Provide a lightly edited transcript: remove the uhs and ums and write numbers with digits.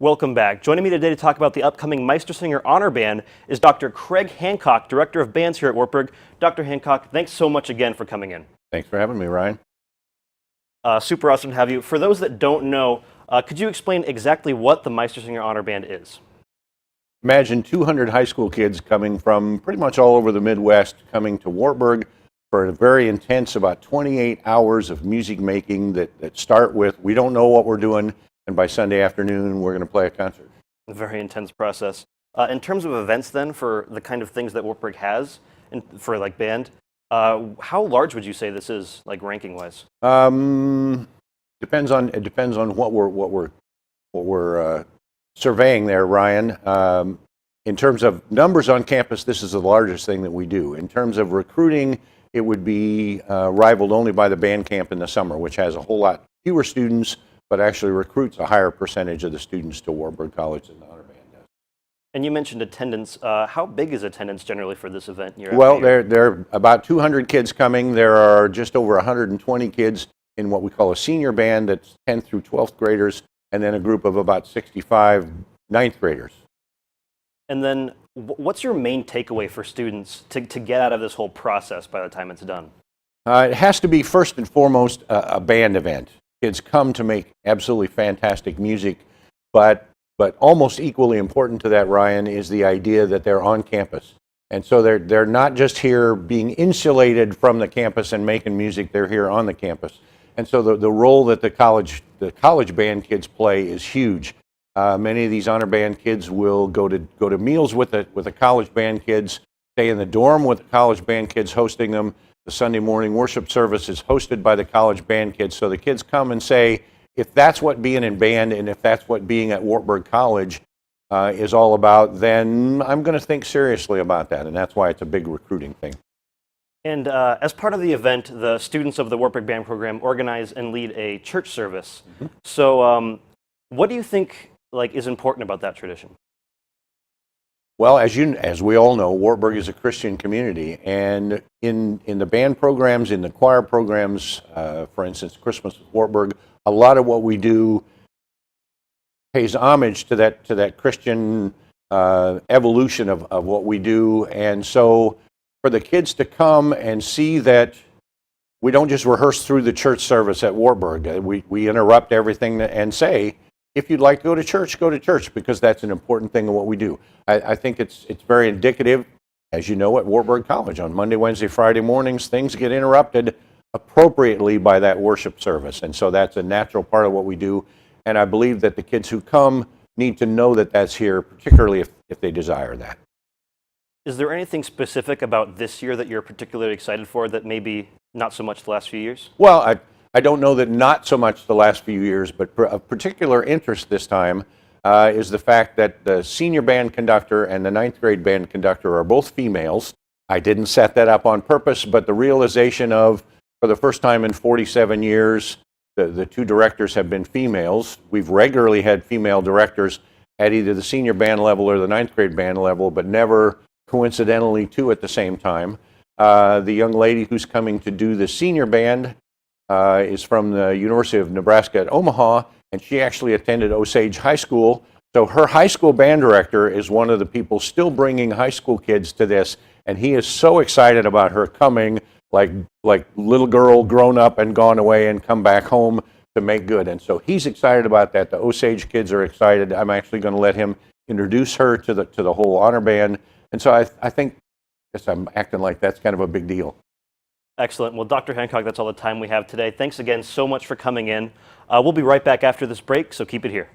Welcome back. Joining me today to talk about the upcoming Meistersinger Honor Band is Dr. Craig Hancock, Director of Bands here at Wartburg. Dr. Hancock, thanks so much again for coming in. Thanks for having me, Ryan. Super awesome to have you. For those that don't know, could you explain exactly what the Meistersinger Honor Band is? Imagine 200 high school kids coming from pretty much all over the Midwest, coming to Wartburg for a very intense, about 28 hours of music making that start with, we don't know what we're doing, and by Sunday afternoon, we're going to play a concert. A very intense process. In terms of events then, for the kind of things that Wartburg has, and for like band, how large would you say this is, like ranking-wise? Depends on what we're surveying there, Ryan. In terms of numbers on campus, this is the largest thing that we do. In terms of recruiting, it would be rivaled only by the band camp in the summer, which has a whole lot fewer students, but actually recruits a higher percentage of the students to Wartburg College than the Honor Band does. And you mentioned attendance. How big is attendance generally for this event? Well, there are about 200 kids coming. There are just over 120 kids in what we call a senior band that's 10th through 12th graders, and then a group of about 65 ninth graders. And then what's your main takeaway for students to get out of this whole process by the time it's done? It has to be first and foremost a band event. Kids come to make absolutely fantastic music, but almost equally important to that, Ryan, is the idea that they're on campus. And so they're not just here being insulated from the campus and making music, they're here on the campus. And so the role that the college band kids play is huge. Many of these honor band kids will go to meals with the college band kids, stay in the dorm with the college band kids hosting them. The Sunday morning worship service is hosted by the college band kids. So the kids come and say, if that's what being in band and if that's what being at Wartburg College is all about, then I'm going to think seriously about that. And that's why it's a big recruiting thing. And as part of the event, the students of the Wartburg Band program organize and lead a church service. Mm-hmm. So what do you think is important about that tradition? Well, as we all know, Wartburg is a Christian community, and in the band programs, in the choir programs, for instance, Christmas with Wartburg, a lot of what we do pays homage to that Christian evolution of what we do. And so for the kids to come and see that we don't just rehearse through the church service at Wartburg, we interrupt everything and say, if you'd like to go to church, because that's an important thing of what we do. I think it's very indicative, as you know, at Wartburg College. On Monday, Wednesday, Friday mornings, things get interrupted appropriately by that worship service. And so that's a natural part of what we do. And I believe that the kids who come need to know that that's here, particularly if they desire that. Is there anything specific about this year that you're particularly excited for that maybe not so much the last few years? Well, I don't know that not so much the last few years, but of particular interest this time is the fact that the senior band conductor and the ninth grade band conductor are both females. I didn't set that up on purpose, but the realization of, for the first time in 47 years, the two directors have been females. We've regularly had female directors at either the senior band level or the ninth grade band level, but never coincidentally two at the same time. The young lady who's coming to do the senior band is from the University of Nebraska at Omaha, and she actually attended Osage High School. So her high school band director is one of the people still bringing high school kids to this, and he is so excited about her coming, like little girl grown up and gone away and come back home to make good. And so he's excited about that. The Osage kids are excited. I'm actually going to let him introduce her to the whole honor band. And so I think, guess I'm acting like that's kind of a big deal. Excellent. Well, Dr. Hancock, that's all the time we have today. Thanks again so much for coming in. We'll be right back after this break, so keep it here.